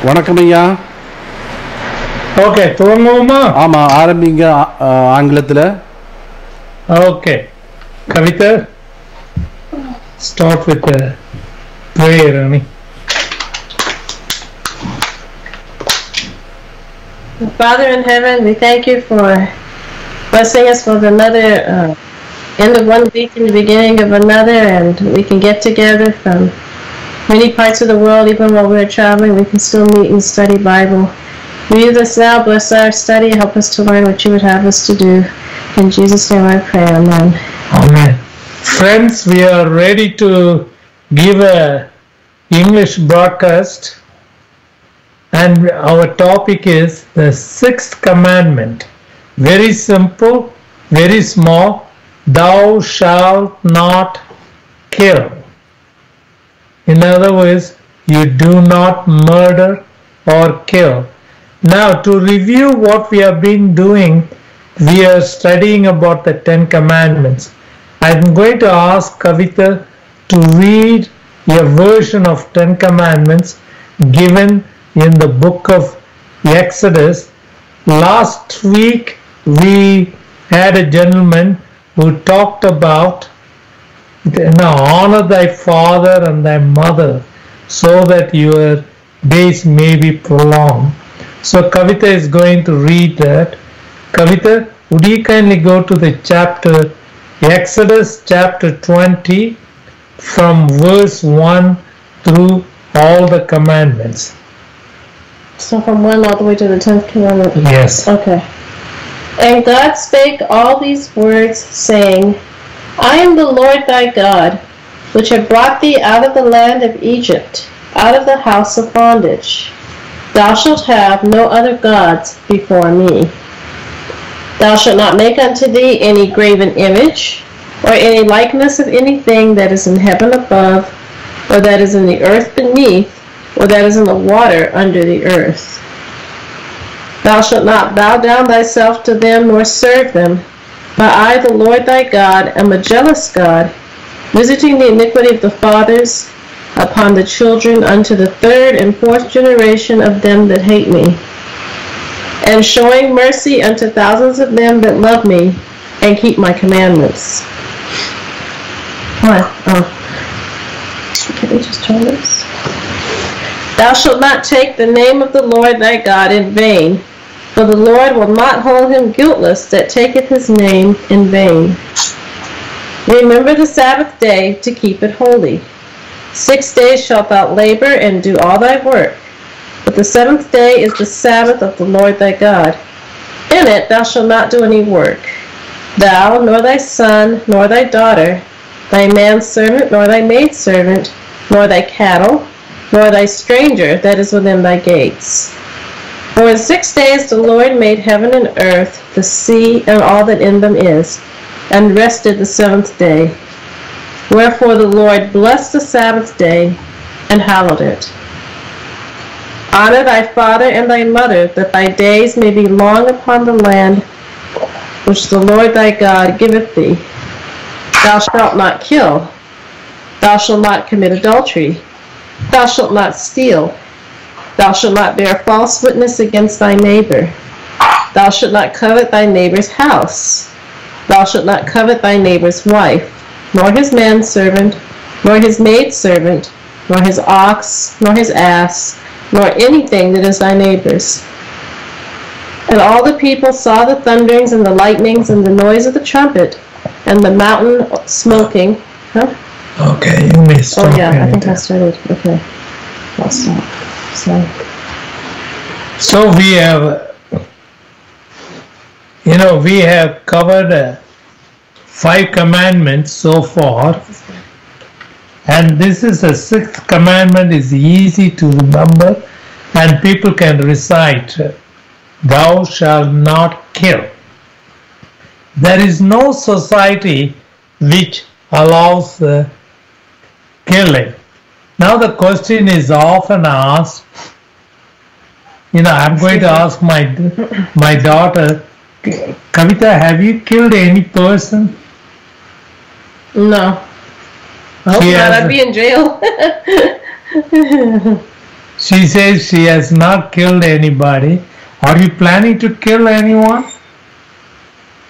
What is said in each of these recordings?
வணக்கம் ஐயா. ஓகே, துவங்குவோமா? ஆமா, ஆரம்பிங்க ஆங்கிலத்தில். Okay, Kavitha, start with the prayer, Rani. Father in heaven, we thank you for blessing us with another end of one week and the beginning of another, and we can get together from many parts of the world. Even while we're traveling, we can still meet and study Bible. Read us now, bless our study, help us to learn what you would have us to do. In Jesus' name I pray, amen. Amen. Friends, we are ready to give a English broadcast, and our topic is the sixth commandment. Very simple, very small. Thou shalt not kill. In other words, you do not murder or kill. Now, to review what we have been doing, we are studying about the 10 commandments. I'm going to ask Kavita to read a version of 10 commandments given in the book of Exodus. Last week, we had a gentleman who talked about honor thy father and thy mother so that your days may be prolonged. So Kavita is going to read that. Kavita, would you kindly go to the chapter, Exodus chapter 20, from verse 1 through all the commandments. So from 1 all the way to the 10th commandment? Yes. Okay. And God spake all these words, saying, I am the Lord thy God, which have brought thee out of the land of Egypt, out of the house of bondage. Thou shalt have no other gods before me. Thou shalt not make unto thee any graven image, or any likeness of anything that is in heaven above, or that is in the earth beneath, or that is in the water under the earth. Thou shalt not bow down thyself to them, nor serve them. But I, the Lord thy God, am a jealous God, visiting the iniquity of the fathers upon the children unto the third and fourth generation of them that hate me, and showing mercy unto thousands of them that love me and keep my commandments. Can we just turn this? Thou shalt not take the name of the Lord thy God in vain, for the Lord will not hold him guiltless that taketh his name in vain. Remember the Sabbath day to keep it holy. 6 days shalt thou labor and do all thy work, but the seventh day is the Sabbath of the Lord thy God. In it thou shalt not do any work, thou, nor thy son, nor thy daughter, thy manservant, nor thy maidservant, nor thy cattle, nor thy stranger that is within thy gates. For in 6 days the Lord made heaven and earth, the sea, and all that in them is, and rested the seventh day. Wherefore the Lord blessed the Sabbath day, and hallowed it. Honor thy father and thy mother, that thy days may be long upon the land which the Lord thy God giveth thee. Thou shalt not kill. Thou shalt not commit adultery. Thou shalt not steal. Thou shalt not bear false witness against thy neighbor. Thou shalt not covet thy neighbor's house. Thou shalt not covet thy neighbor's wife, nor his manservant, nor his maidservant, nor his ox, nor his ass, nor anything that is thy neighbor's. And all the people saw the thunderings and the lightnings and the noise of the trumpet, and the mountain smoking. Huh? Okay, you may stop. Oh yeah, I think I started. Okay. I'll stop. So we have covered 5 commandments so far, and this is the 6th commandment. Is easy to remember, and people can recite, thou shalt not kill. There is no society which allows killing. Now the question is often asked, I'm going to ask my daughter, Kavita, have you killed any person? No. I hope not. I'd be in jail. She says she has not killed anybody. Are you planning to kill anyone?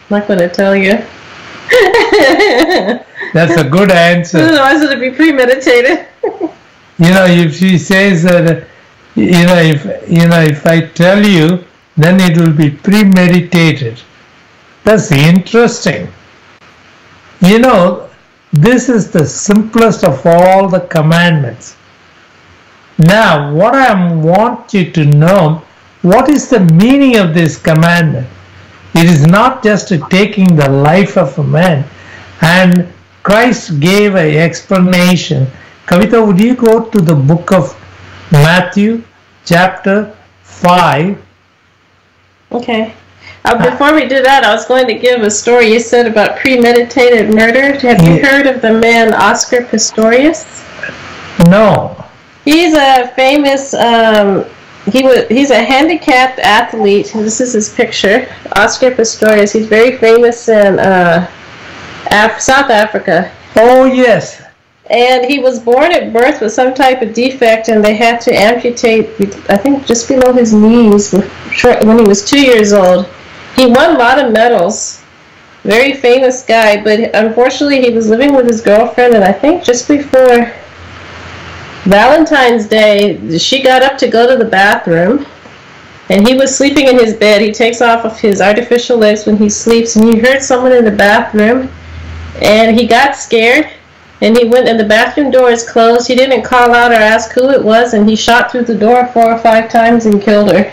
Not going to tell you. That's a good answer. Otherwise it'll be premeditated. If she says that, if I tell you, then it will be premeditated. That's interesting. This is the simplest of all the commandments. Now, what I want you to know, what is the meaning of this commandment? It is not just taking the life of a man. And Christ gave an explanation. Kavita, would you go to the book of Matthew, chapter 5? Okay. Before we do that, I was going to give a story you said about premeditated murder. Have you heard of the man Oscar Pistorius? No. He's a famous, he's a handicapped athlete. This is his picture. Oscar Pistorius. He's very famous in South Africa. Oh, yes. And he was born at birth with some type of defect, and they had to amputate, I think, just below his knees when he was 2 years old. He won a lot of medals. Very famous guy, but unfortunately he was living with his girlfriend, and I think just before Valentine's Day, she got up to go to the bathroom, and he was sleeping in his bed. He takes off of his artificial legs when he sleeps, and he heard someone in the bathroom, and he got scared, and he went, and the bathroom door is closed. He didn't call out or ask who it was, and he shot through the door 4 or 5 times and killed her.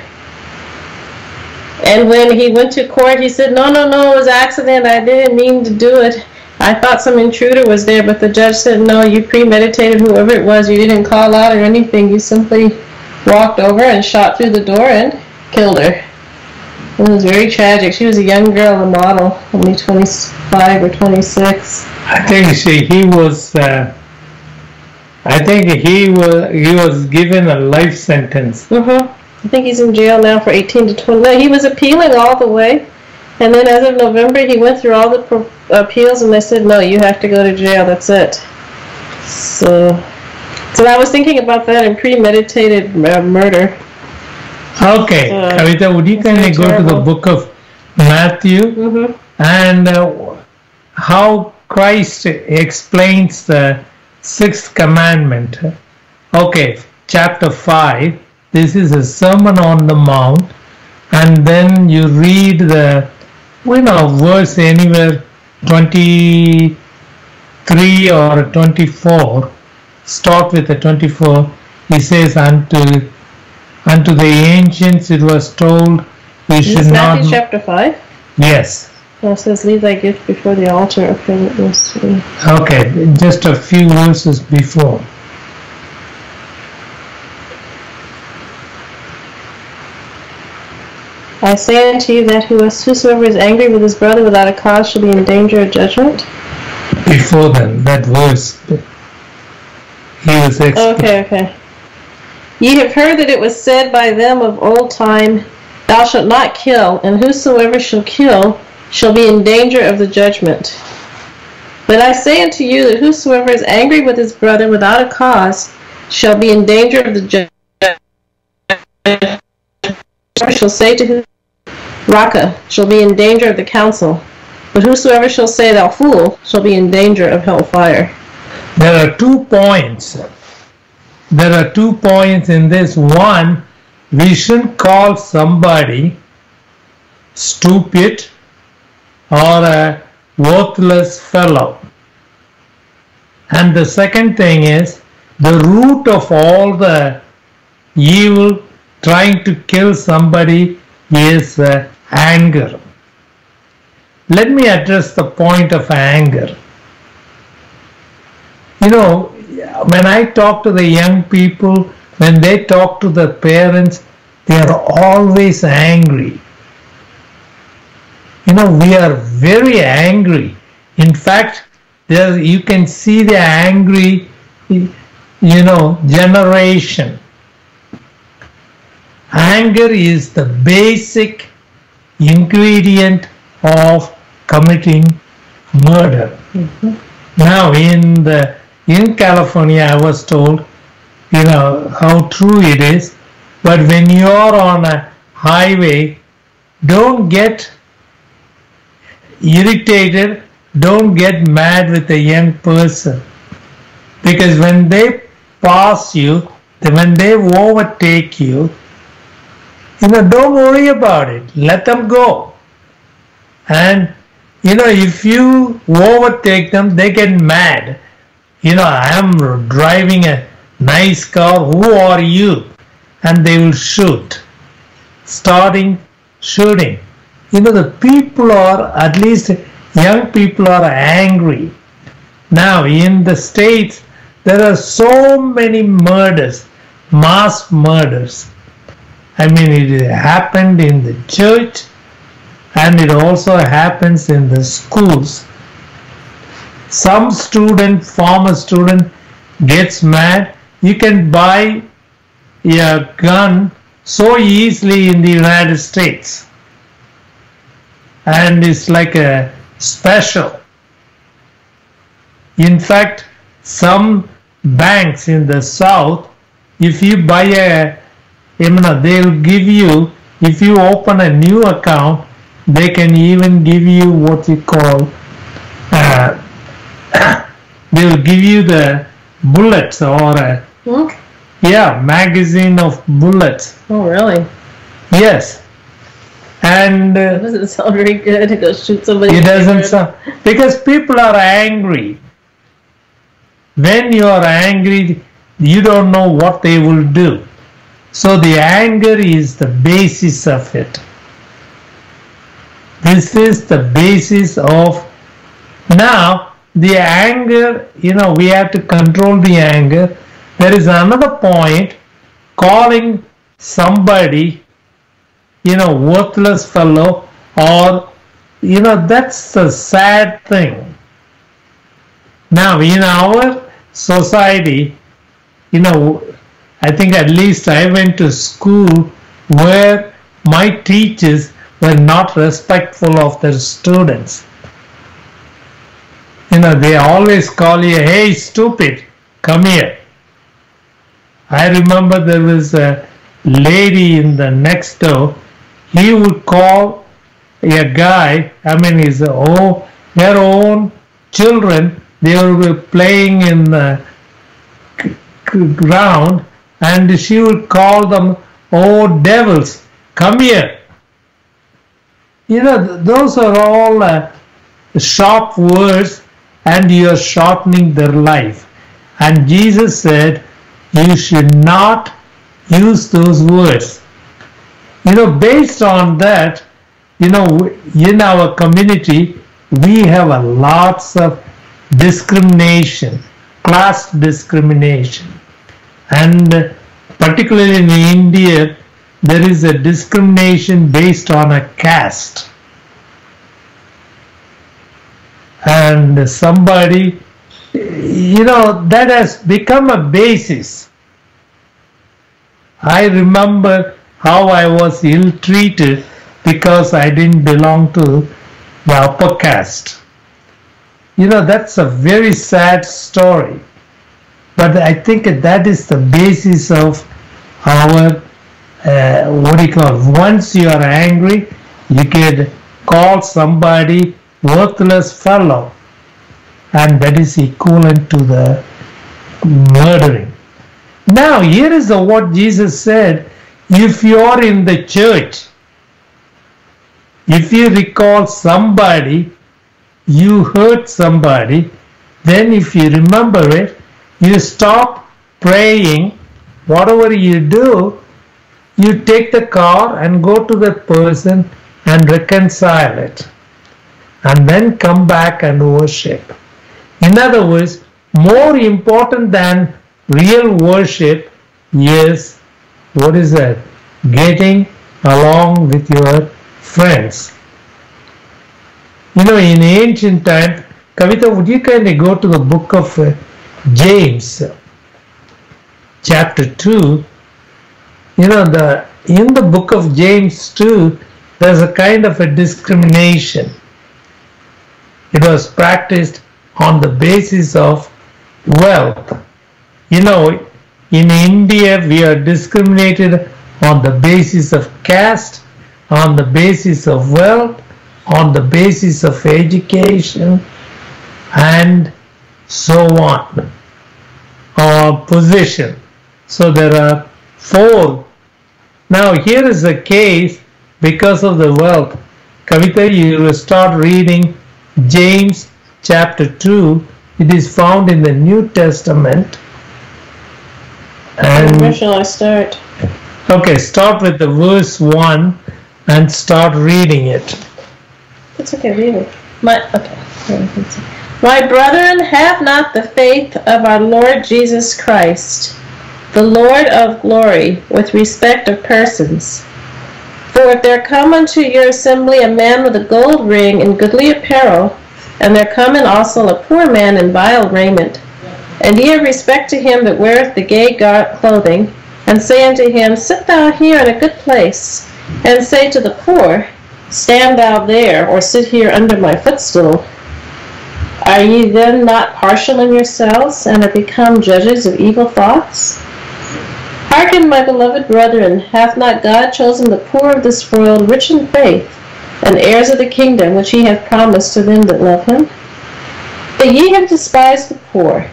And when he went to court, he said, no, it was an accident. I didn't mean to do it. I thought some intruder was there, but the judge said, no, you premeditated whoever it was. You didn't call out or anything. You simply walked over and shot through the door and killed her. It was very tragic. She was a young girl, a model, only 25 or 26. I think he was given a life sentence. I think he's in jail now for 18 to 20. No, he was appealing all the way. And then as of November, he went through all the appeals, and they said, no, you have to go to jail. That's it. So I was thinking about that in premeditated murder. Okay. Kavita, would you kindly go to the book of Matthew and how Christ explains the 6th commandment. Okay, chapter 5. This is a Sermon on the Mount, and then you read the verse anywhere 23 or 24. Start with the 24. He says, unto the ancients it was told, we should not. Matthew chapter 5. Yes. It says, leave thy gift before the altar. Okay, just a few verses before. I say unto you that whosoever is angry with his brother without a cause shall be in danger of judgment. Before then, that verse, he was Okay. Ye have heard that it was said by them of old time, thou shalt not kill, and whosoever shall kill shall be in danger of the judgment. But I say unto you that whosoever is angry with his brother without a cause shall be in danger of the judgment. Shall say to him, Raka, shall be in danger of the council, but whosoever shall say, thou fool, shall be in danger of hellfire. There are 2 points. There are 2 points in this. One, we shouldn't call somebody stupid or a worthless fellow. And the second thing is, the root of all the evil trying to kill somebody is anger. Let me address the point of anger. When I talk to the young people, when they talk to the parents, they are always angry. We are very angry. In fact, you can see the angry, generation. Anger is the basic ingredient of committing murder. Now, in California, I was told how true it is. But when you're on a highway, don't get irritated, don't get mad with a young person. Because when they pass you, when they overtake you, don't worry about it. Let them go. And, if you overtake them, they get mad. I am driving a nice car. Who are you? And they will shoot. Starting shooting. The people are, at least young people are angry. Now, in the States, there are so many murders, mass murders. It happened in the church, and it also happens in the schools. Some former student gets mad. You can buy a gun so easily in the United States. And it's like a special. In fact, some banks in the South, if you buy they'll give you, if you open a new account, they can even give you what you call, they'll give you the bullets or magazine of bullets. Oh, really? Yes. And that doesn't sound very good to go shoot somebody. It doesn't sound, because people are angry. When you are angry, you don't know what they will do. So the anger is the basis of it. This is the basis of, now the anger, we have to control the anger. There is another point, calling somebody, worthless fellow, or, that's the sad thing. Now, in our society, I think at least I went to school where my teachers were not respectful of their students. They always call you, hey, stupid, come here. I remember there was a lady in the next door. He would call a guy, their own children, they were playing in the ground, and she would call them, oh, devils, come here. Those are all sharp words, and you are shortening their life. And Jesus said, you should not use those words. Based on that, in our community, we have a lots of discrimination, class discrimination. And particularly in India, there is a discrimination based on a caste. And somebody, that has become a basis. I remember how I was ill-treated because I didn't belong to the upper caste. That's a very sad story. But I think that is the basis of our, once you are angry, you can call somebody worthless fellow, and that is equivalent to the murdering. Now, here is what Jesus said. If you are in the church, if you recall somebody, you hurt somebody, then if you remember it, you stop praying. Whatever you do, you take the car and go to the person and reconcile it, and then come back and worship. In other words, more important than real worship is, getting along with your friends. In ancient time, Kavita, would you kindly go to the book of James, chapter 2? In the book of James 2, there's a kind of a discrimination. It was practiced on the basis of wealth. in India we are discriminated on the basis of caste, on the basis of wealth, on the basis of education, and so on, or position. So there are 4. Now here is a case because of the wealth. Kavita, you will start reading James chapter 2. It is found in the New Testament. And where shall I start? okay, start with the verse 1 and start reading it. It's okay, read it. My brethren, have not the faith of our Lord Jesus Christ, the Lord of glory, with respect of persons. For if there come unto your assembly a man with a gold ring and goodly apparel, and there come in also a poor man in vile raiment, and ye have respect to him that weareth the gay clothing, and say unto him, Sit thou here in a good place, and say to the poor, Stand thou there, or sit here under my footstool. Are ye then not partial in yourselves, and are become judges of evil thoughts? Hearken, my beloved brethren, hath not God chosen the poor of this world rich in faith, and heirs of the kingdom which he hath promised to them that love him? But ye have despised the poor.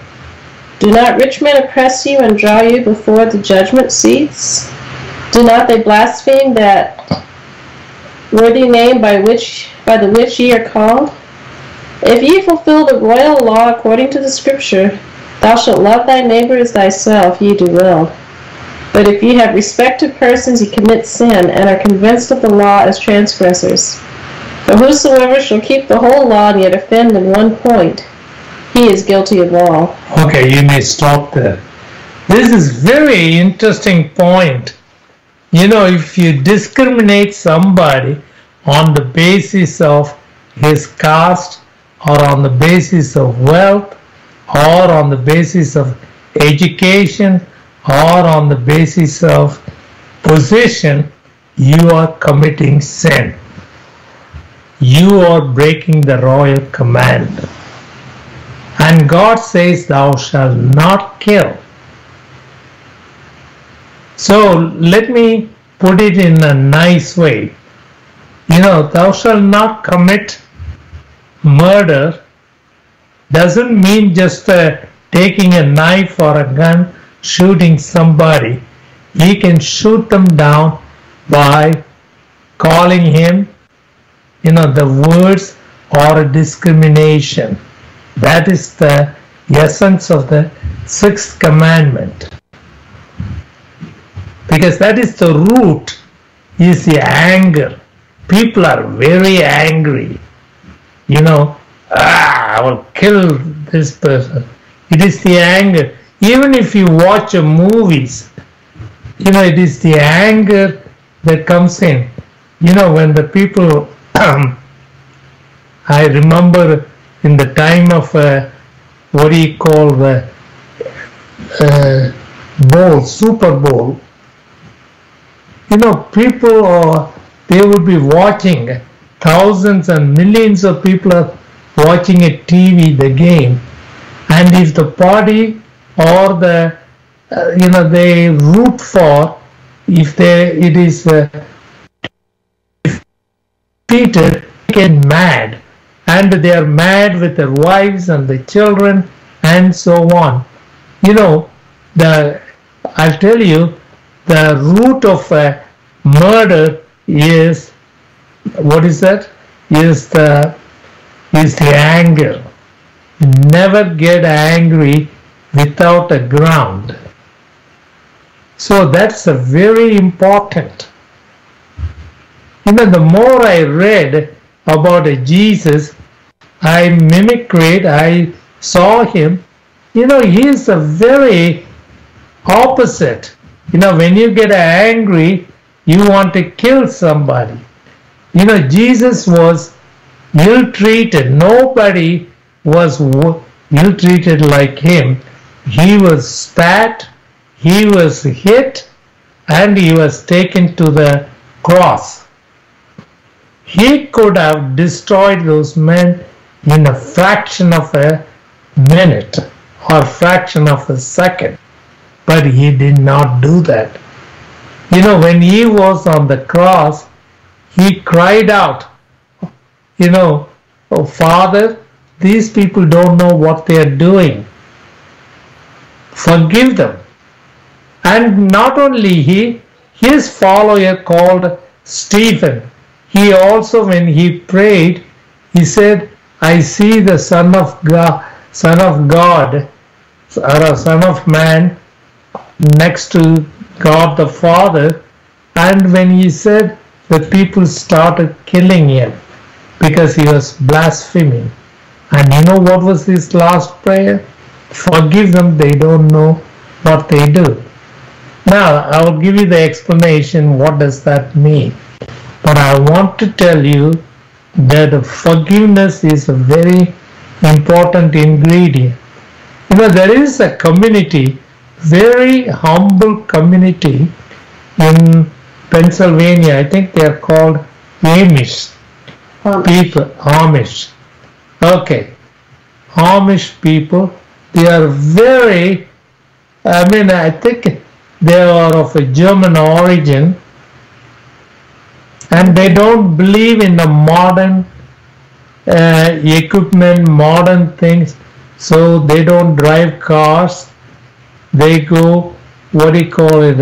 Do not rich men oppress you and draw you before the judgment seats? Do not they blaspheme that worthy name by the which ye are called? If ye fulfill the royal law according to the Scripture, Thou shalt love thy neighbor as thyself, ye do well. But if ye have respect to persons, ye commit sin, and are convinced of the law as transgressors. For whosoever shall keep the whole law and yet offend in one point, he is guilty of all. Okay, you may stop there. This is very interesting point. You know, if you discriminate somebody on the basis of his caste, or on the basis of wealth, or on the basis of education, or on the basis of position, you are committing sin. You are breaking the royal command. And God says, thou shalt not kill. So let me put it in a nice way. You know, thou shalt not commit murder doesn't mean just taking a knife or a gun, shooting somebody. He can shoot them down by calling him, you know, the words or a discrimination. That is the essence of the 6th commandment. Because that is the root, is the anger. People are very angry. You know, I will kill this person. It is the anger. Even if you watch movies, you know, it is the anger that comes in. You know, when the people, I remember in the time of, what do you call the bowl, Super Bowl, you know, people, they would be watching. Thousands and millions of people are watching a TV, the game. And if the party or the, you know, they root for, if it is defeated, they get mad. And they are mad with their wives and the children and so on. You know, I'll tell you, the root of murder is, what is that? Is the anger. Never get angry without a ground. So that's a very important. You know, the more I read about Jesus, I mimicked, I saw him. You know, he is a very opposite. You know, when you get angry, you want to kill somebody. You know, Jesus was ill-treated. Nobody was ill-treated like him. He was spat, he was hit, and he was taken to the cross. He could have destroyed those men in a fraction of a minute or fraction of a second. but he did not do that. You know, when he was on the cross, he cried out, you know, "Oh Father, these people don't know what they are doing. Forgive them." And not only he, his follower called Stephen, he also, when he prayed, he said, "I see the Son of God, or a Son of Man next to God the Father." And when he said, the people started killing him because he was blaspheming. And you know what was his last prayer? "Forgive them, they don't know what they do." Now, I will give you the explanation, what does that mean. But I want to tell you that forgiveness is a very important ingredient. You know, there is a community, very humble community in Pennsylvania. I think they are called Amish people. Amish. Okay. Amish people, they are very, I think they are of a German origin, and they don't believe in the modern equipment, modern things. So they don't drive cars. They go, what do you call it,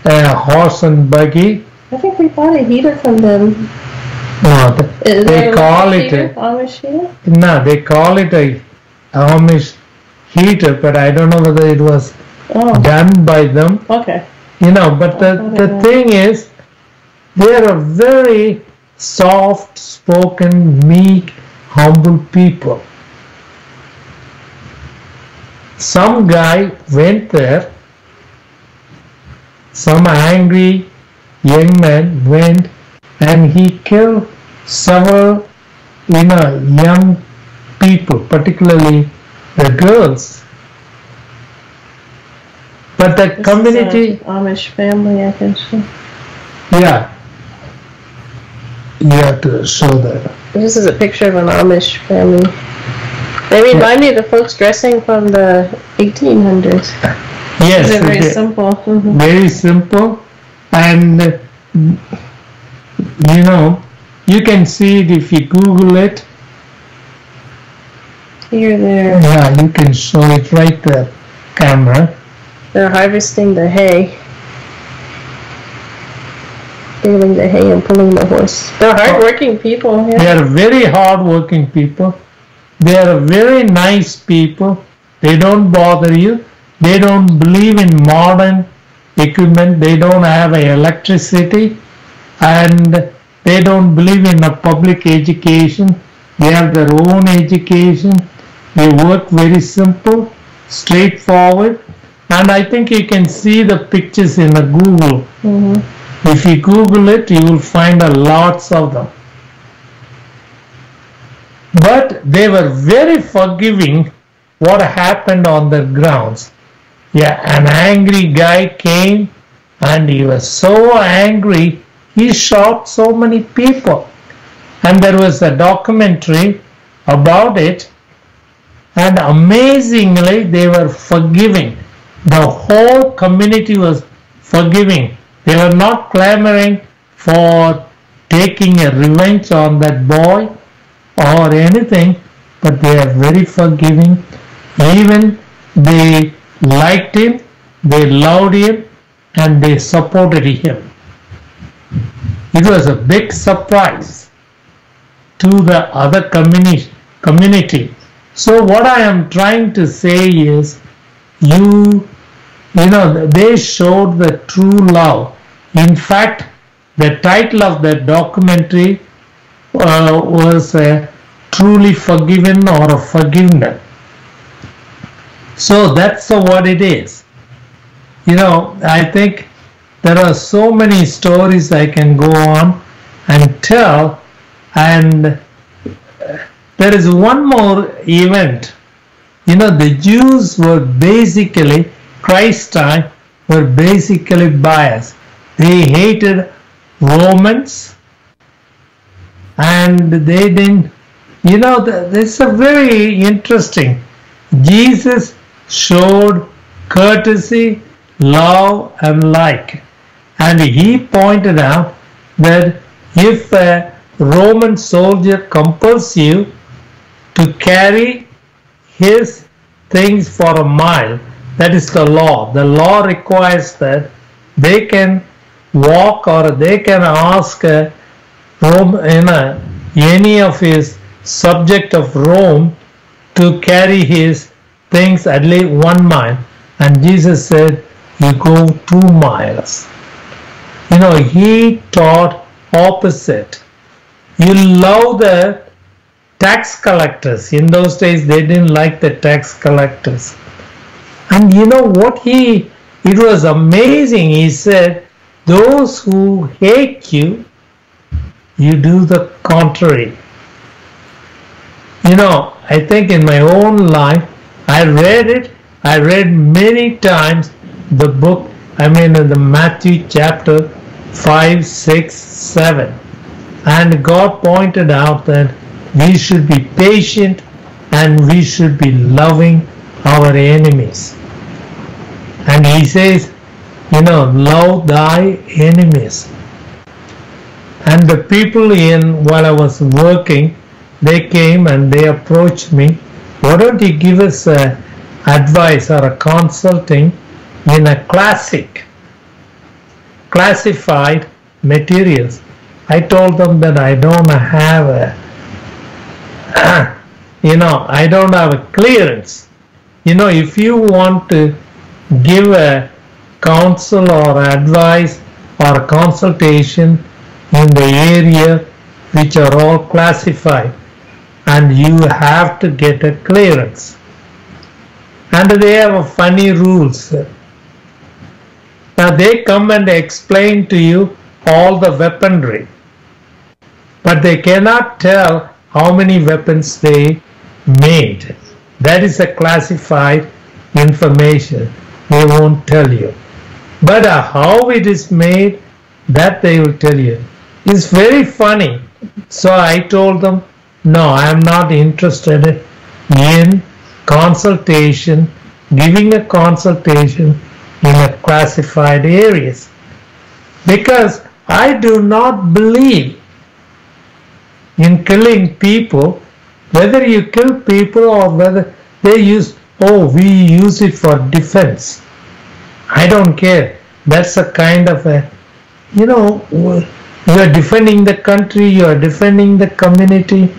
a horse and buggy. I think we bought a heater from them. No, they call it Amish heater? No, they call it a Amish heater, but I don't know whether it was done by them. Okay. You know, but the thing is, they are a very soft-spoken, meek, humble people. Some guy went there, some angry young man went, and he killed several, young people, particularly the girls. But the This community... is an Amish family, I think. Yeah. You have to show that. This is a picture of an Amish family. They remind me of the folks dressing from the 1800s. Yes. They're very simple. Mm-hmm. Very simple. And, you can see it if you Google it. Here they're... Yeah, you can show it right there, camera. They're harvesting the hay. Baling the hay and pulling the horse. They're hard-working people. Yeah. They are very hard-working people. They are very nice people. They don't bother you. They don't believe in modern equipment. They don't have electricity. And they don't believe in a public education. They have their own education. They work very simple, straightforward. And I think you can see the pictures in the Google. Mm-hmm. If you Google it, you will find lots of them. But they were very forgiving what happened on their grounds. Yeah, an angry guy came and he was so angry, he shot so many people. And there was a documentary about it, and amazingly they were forgiving. The whole community was forgiving. They were not clamoring for taking a revenge on that boy or anything, but they are very forgiving. Even they liked him, they loved him, and they supported him. It was a big surprise to the other community. So what I am trying to say is, they showed the true love. In fact, the title of the documentary was Truly Forgiven or Forgiveness. So that's what it is. I think there are so many stories I can go on and tell, and there is one more event. The Jews were basically, Christ's time, were basically biased. They hated Romans, and they didn't, this is a very interesting. Jesus showed courtesy, love, and like. And he pointed out that if a Roman soldier compels you to carry his things for a mile, that is the law. The law requires that they can walk or they can ask any of his subject of Rome to carry his things at least 1 mile. And Jesus said, you go 2 miles. He taught opposite. You love the tax collectors. In those days, they didn't like the tax collectors. And you know what it was amazing. He said, those who hate you, you do the contrary. I think in my own life, I read many times the book, in the Matthew chapter 5, 6, 7. And God pointed out that we should be patient and we should be loving our enemies. And he says, love thy enemies. And the people while I was working, they came and they approached me. Why don't you give us advice or a consulting in a classified materials? I told them that I don't have I don't have a clearance. If you want to give a counsel or advice or consultation in the area which are all classified, and you have to get a clearance. And they have a funny rules. Now they come and explain to you all the weaponry, but they cannot tell how many weapons they made. That is a classified information. They won't tell you. But how it is made, that they will tell you. It's very funny. So I told them, no, I am not interested in consultation, giving a consultation in a classified areas. Because I do not believe in killing people, whether you kill people or whether they we use it for defense. I don't care. That's a kind of you are defending the country, you are defending the community.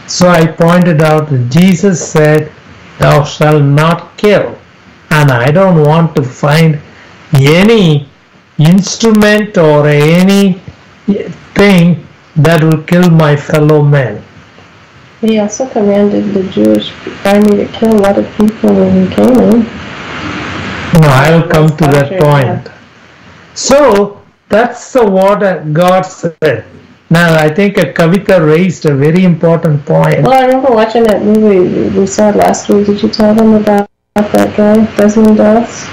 So I pointed out that Jesus said, thou shalt not kill. And I don't want to find any instrument or any thing that will kill my fellow man. He also commanded the Jewish army to kill a lot of people when he came in. No, I will come to that point. So that's what God said. Now I think Kavita raised a very important point. Well, I remember watching that movie we saw last week. Did you tell them about that guy, Desmond Doss?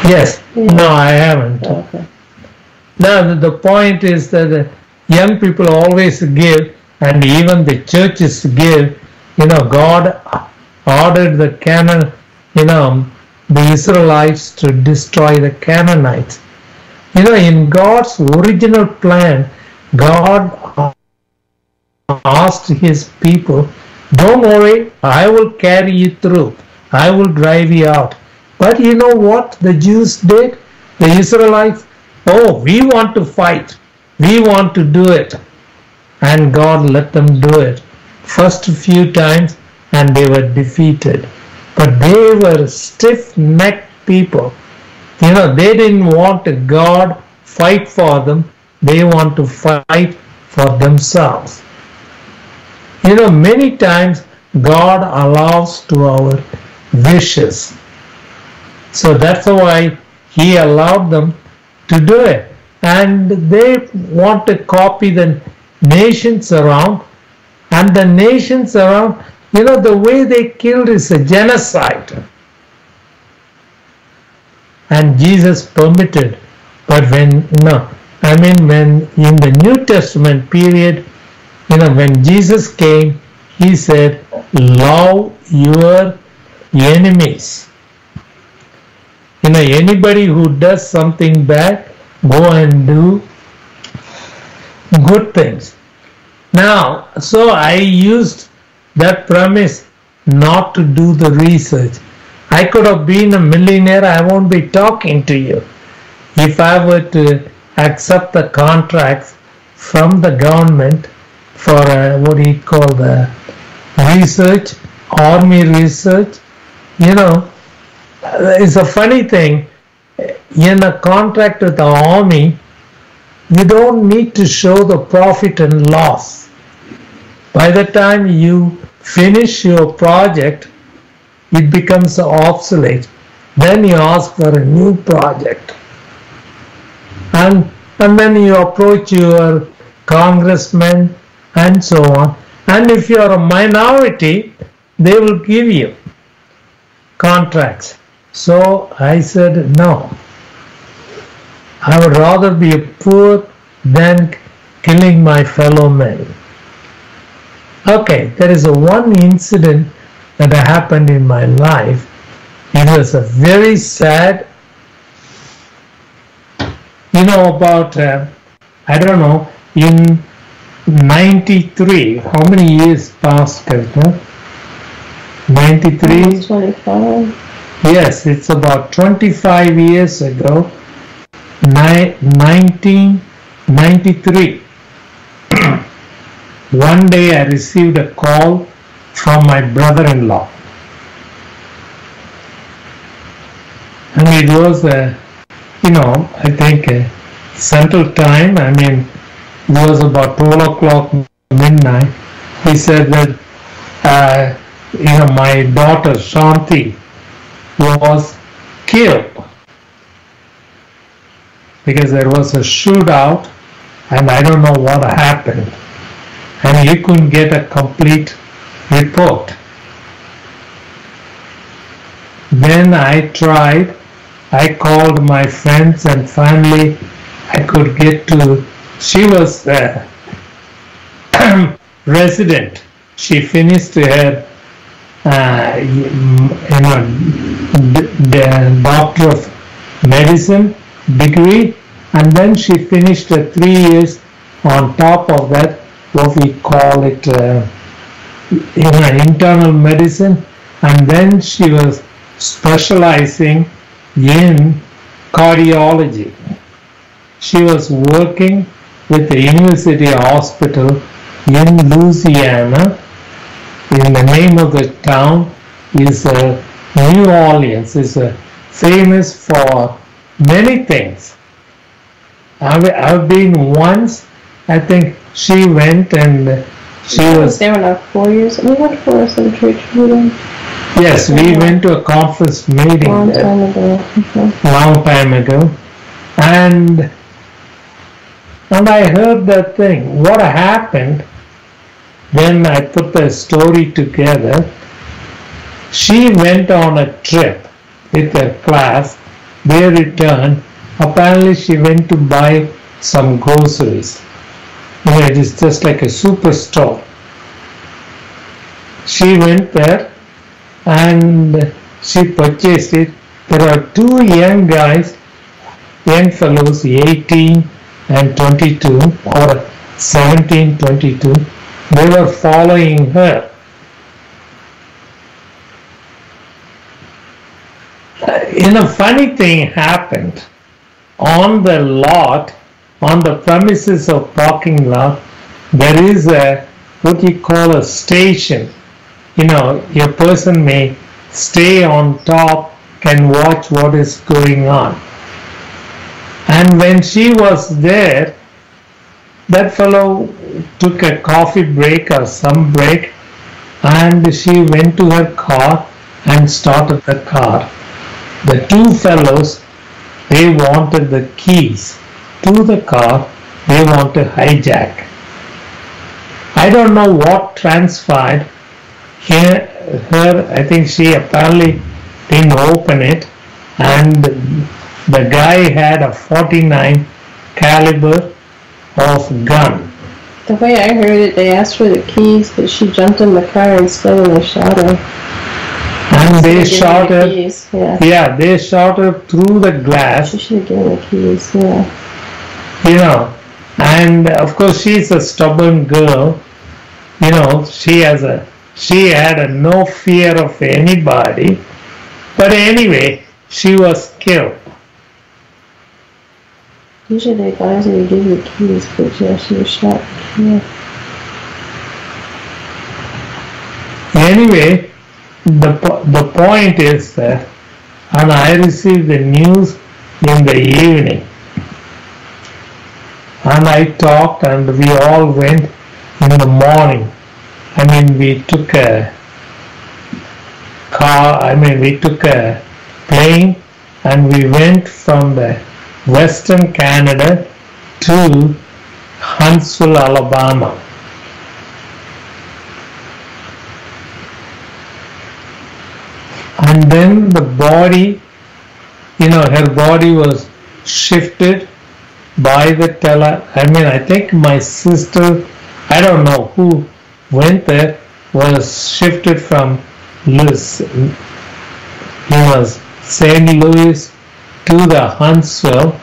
Yes. Yeah. No, I haven't. Oh, okay. Now the point is that young people always give, and even the churches give. God ordered the Israelites to destroy the Canaanites. In God's original plan, God asked his people, don't worry, I will carry you through. I will drive you out. But you know what the Jews did? The Israelites, we want to fight. We want to do it. And God let them do it. First few times, and they were defeated. But they were stiff-necked people. They didn't want God fight for them. They want to fight for themselves. Many times God allows to our wishes. So that's why he allowed them to do it. And they want to copy the nations around. And the nations around, the way they killed is a genocide. And Jesus permitted. But when in the New Testament period, when Jesus came, he said, love your enemies. Anybody who does something bad, go and do good things. Now, so I used that premise not to do the research. I could have been a millionaire, I won't be talking to you. If I were to accept the contracts from the government for what do you call the research, army research, it's a funny thing. In a contract with the army, you don't need to show the profit and loss. By the time you finish your project, it becomes obsolete. Then you ask for a new project. And then you approach your congressman and so on. And if you are a minority, they will give you contracts. So I said, no. I would rather be poor than killing my fellow men. Okay, there is one incident that happened in my life. It was a very sad, about, I don't know, in 93, how many years passed, Karna? 93? 25. Yes, it's about 25 years ago, 1993. One day I received a call from my brother-in-law. And it was, I think Central Time. It was about 12 o'clock midnight. He said that, my daughter Shanti was killed because there was a shootout and I don't know what happened. And he couldn't get a complete report. Then I tried. I called my friends and finally I could get to. She was a resident. She finished her, the Doctor of Medicine degree, and then she finished 3 years on top of that. What we call it, internal medicine, and then she was specializing in cardiology. She was working with the University Hospital in Louisiana. And the name of the town is New Orleans. It's famous for many things. I've been once. I think she went and she was there in 4 years. We went for some church meeting. Yes, we went to a conference meeting Long time ago. long time ago, and I heard that thing. What happened? Then I put the story together. She went on a trip with her class. They returned. Apparently, she went to buy some groceries. It is just like a superstore. She went there and she purchased it. There are two young guys, young fellows, 18 and 22 or 17, 22. They were following her. A funny thing happened. On the lot, on the premises of parking lot, there is what you call a station. A person may stay on top, can watch what is going on. And when she was there, that fellow took a coffee break or some break, and she went to her car and started the car. The two fellows, they wanted the keys to the car. They want to hijack. I don't know what transpired. I think she apparently didn't open it, and the guy had a 49 caliber of gun. The way I heard it, they asked for the keys, but she jumped in the car and stole and shot her. And they Should have shot given her. the keys, yeah. Yeah, they shot her through the glass. She should have given the keys, yeah. You know, and of course she's a stubborn girl. You know, she had no fear of anybody. But anyway, she was killed. Usually they advise you to give you the keys, but yeah, she was shot. Yeah. Anyway, the point is that, and I received the news in the evening, and I talked, and we all went in the morning. I mean, we took a plane, and we went from the Western Canada to Huntsville, Alabama. And then the body, her body was shifted by the I think my sister, I don't know who went there, was shifted from St. Louis to the Huntsville,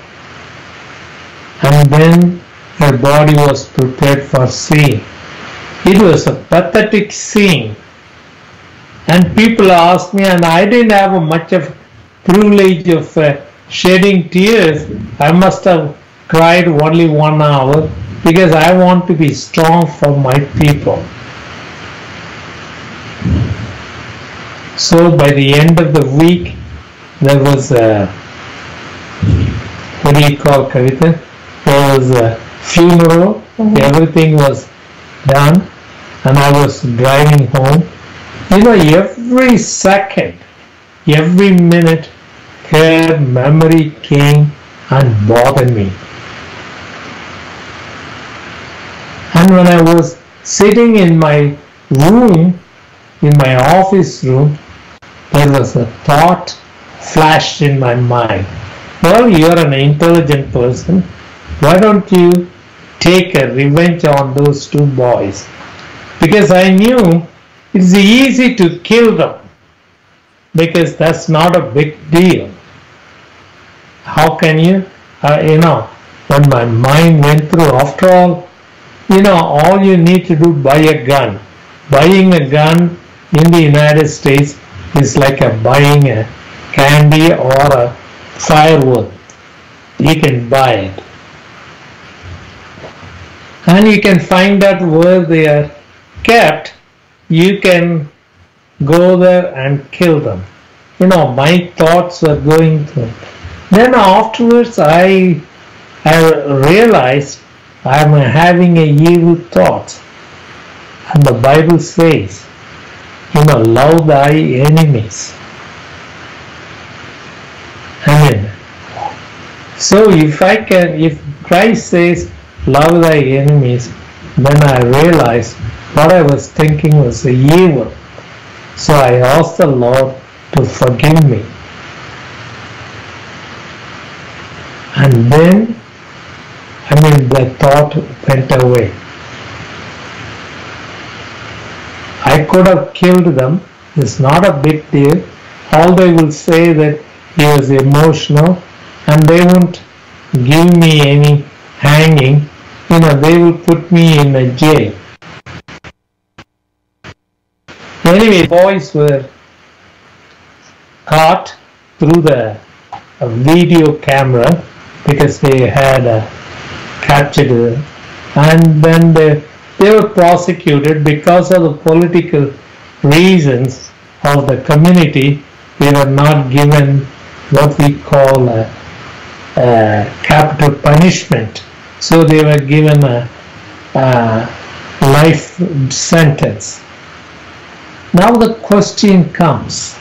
and then her body was prepared for sea. It was a pathetic scene. And people asked me, and I didn't have much of privilege of shedding tears. I must have cried only 1 hour because I want to be strong for my people. So by the end of the week, there was a, what do you call Kavita? There was a funeral. Everything was done, and I was driving home. Every second, every minute, her memory came and bothered me. And when I was sitting in my room, in my office room, there was a thought flashed in my mind. Well, you're an intelligent person. Why don't you take a revenge on those two boys? Because I knew it's easy to kill them, because that's not a big deal. How can you? When my mind went through, after all, all you need to do, buy a gun. Buying a gun in the United States is like buying a candy or a firewood. You can buy it. And you can find out where they are kept. You can go there and kill them. My thoughts were going through. Then afterwards I realized I'm having a evil thought. And the Bible says, love thy enemies. Amen. So if Christ says, love thy enemies, then I realized what I was thinking was evil. So I asked the Lord to forgive me. And then, the thought went away. I could have killed them. It's not a big deal. All they will say that he was emotional, and they won't give me any hanging. They will put me in a jail. Anyway, boys were caught through the video camera because they had captured it, and then they were prosecuted because of the political reasons of the community. They were not given what we call a capital punishment, so they were given a life sentence. Now the question comes,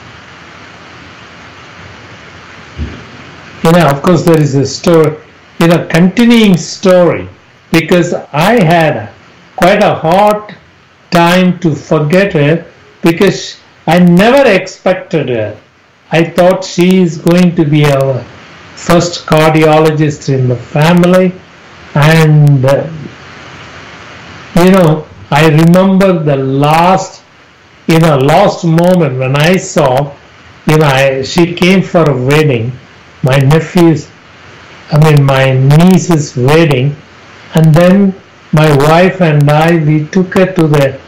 of course there is a story, continuing story, because I had quite a hard time to forget her, because I never expected her. I thought she is going to be our first cardiologist in the family, and I remember the last last moment when I saw, she came for a wedding, my niece's wedding, and then my wife and I, we took her to the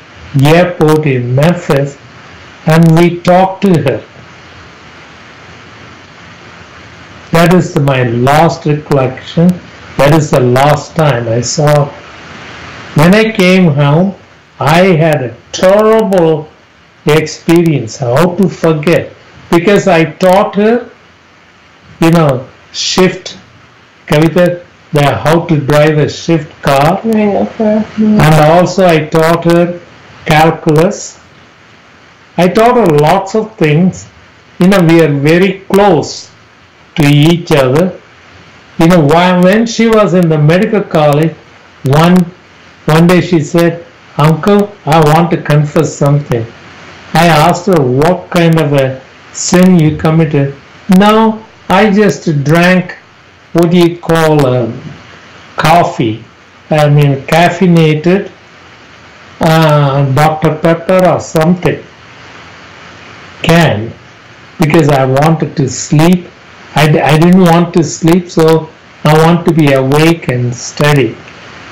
airport in Memphis and we talked to her. That is my last recollection. That is the last time I saw her. When I came home, I had a terrible experience. How to forget? Because I taught her, shift, Kavita, how to drive a shift car. And also I taught her calculus. I taught her lots of things. We are very close to each other. When she was in the medical college, one day she said, "Uncle, I want to confess something." I asked her, "What kind of a sin you committed?" "No, I just drank, what do you call coffee? Caffeinated Dr. Pepper or something. Because I wanted to sleep. I didn't want to sleep, so I want to be awake and steady."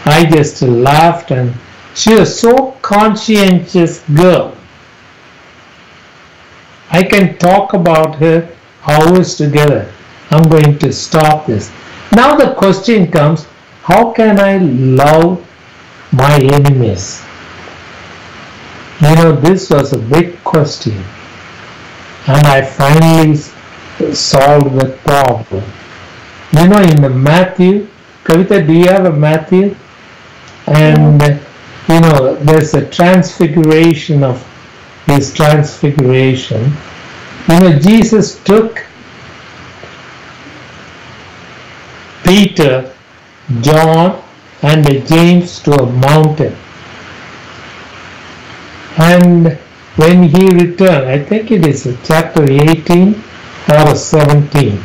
I just laughed, and she was so conscientious girl. I can talk about her hours together. I'm going to stop this. Now the question comes, how can I love my enemies? This was a big question. And I finally solved the problem. In the Matthew, Kavita, do you have a Matthew? And, there's a transfiguration of his transfiguration. Jesus took Peter, John, and James to a mountain. And when he returned, I think it is chapter 18 or 17.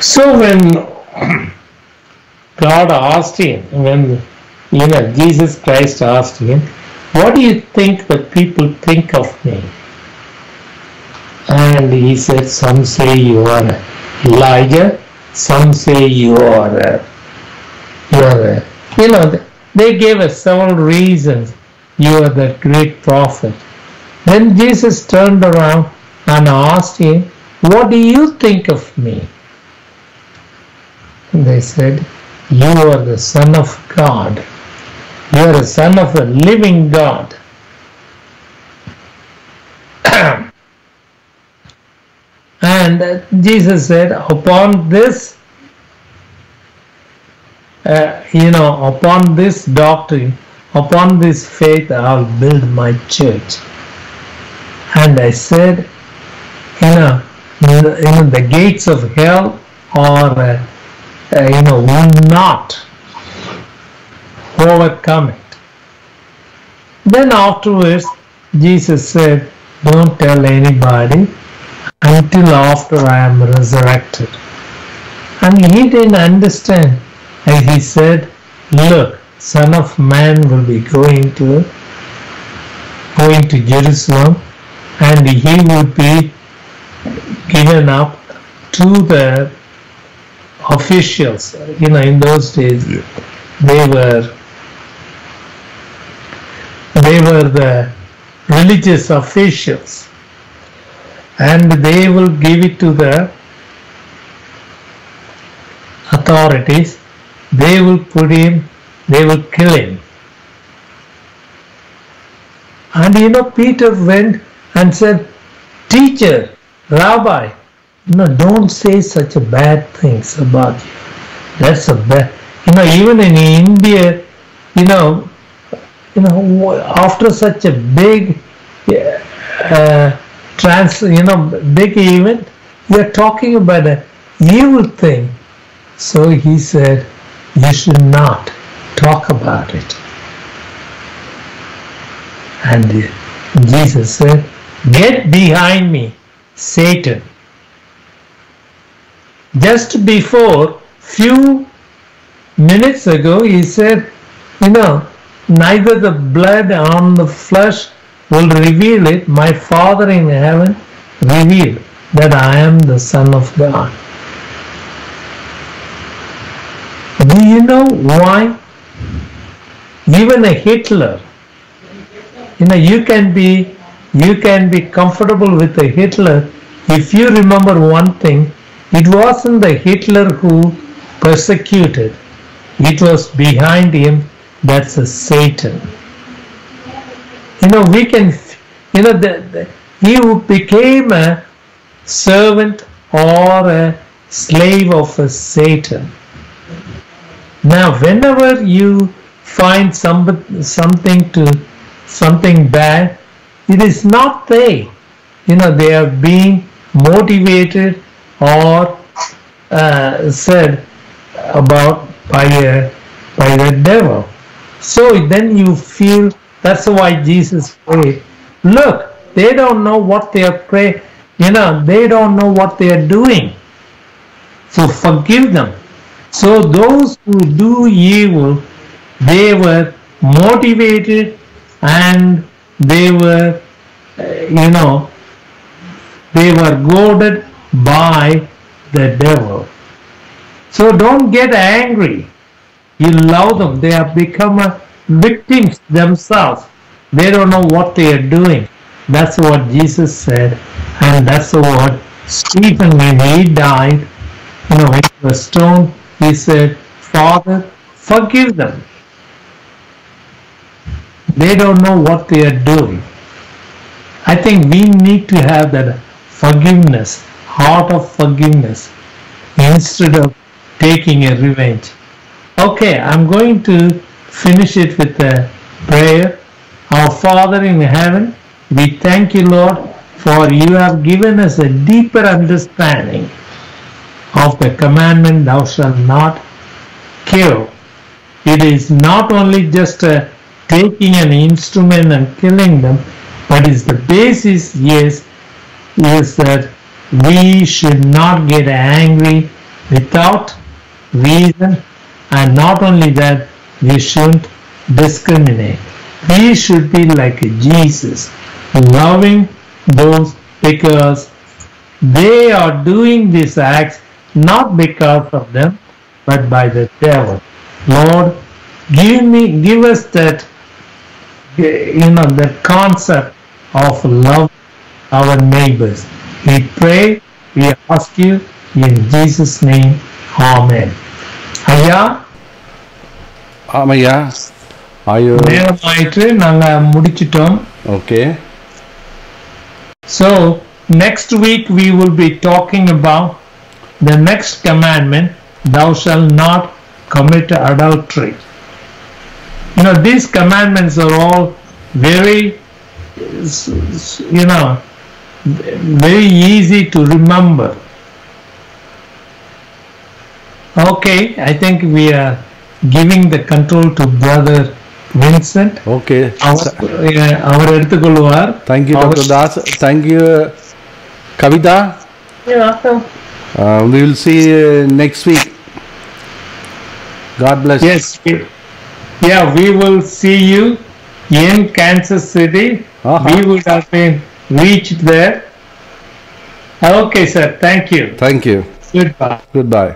So when God asked him, when Jesus Christ asked him, "What do you think the people think of me?" And he said, "Some say you are Elijah, some say you are they gave us several reasons. You are the great prophet." Then Jesus turned around and asked him, "What do you think of me?" And they said, "You are the Son of God. You are the Son of the living God." And Jesus said, upon this, upon this doctrine, upon this faith, I'll build my church. And I said, the gates of hell are, will not overcome it. Then afterwards, Jesus said, "Don't tell anybody until after I am resurrected." And he didn't understand. And he said, "Look, Son of Man will be going to Jerusalem, and he would be given up to the officials." In those days, they were the religious officials, and they will give it to the authorities. They will kill him. And Peter went and said, "Teacher, Rabbi, don't say such a bad things about you. That's a bad." Even in India, after such a big big event, you're talking about an evil thing. So he said, "You should not talk about it." And Jesus said, "Get behind me, Satan." Just before few minutes ago he said, neither the blood on the flesh will reveal it. My Father in heaven revealed that I am the Son of God. Do you know why? Even a Hitler, you can be comfortable with a Hitler if you remember one thing. It wasn't the Hitler who persecuted. It was behind him. That's a Satan. We can, he who became a servant or a slave of a Satan. Now, whenever you find something bad, it is not they. They are being motivated or said about by the devil. So then you feel, that's why Jesus prayed. Look, they don't know what they are praying. They don't know what they are doing. So forgive them. So those who do evil, they were motivated and they were, they were goaded by the devil. So don't get angry. You love them. They have become victims themselves. They don't know what they are doing. That's what Jesus said. And that's what Stephen, when he died, when he was stoned, he said, Father, forgive them. They don't know what they are doing. I think we need to have that forgiveness, heart of forgiveness, instead of taking a revenge. Okay, I'm going to finish it with a prayer. Our Father in heaven, we thank you, Lord, for you have given us a deeper understanding of the commandment, thou shalt not kill. It is not only just taking an instrument and killing them, but is the basis is that we should not get angry without reason, and not only that, we shouldn't discriminate. We should be like Jesus, loving those because they are doing these acts not because of them, but by the devil. Lord, give us that, that concept of love our neighbors. We pray, we ask you in Jesus' name. Amen. ஐயா, ஆமையா, நேரம் ஆயிற்று, நாங்க முடிச்சிட்டோம். Okay. So next week we will be talking about the next commandment, thou shalt not commit adultery. These commandments are all very, very easy to remember. Okay, I think we are giving the control to Brother Vincent. Okay. Our எடுத்துக்கொள்வார். Thank you, Dr. Das. Thank you, Kavita. You're welcome. We will see you next week. God bless. Yes. Yeah, we will see you in Kansas City. We would have been reached there. Okay, sir. Thank you. Thank you. Goodbye. Goodbye.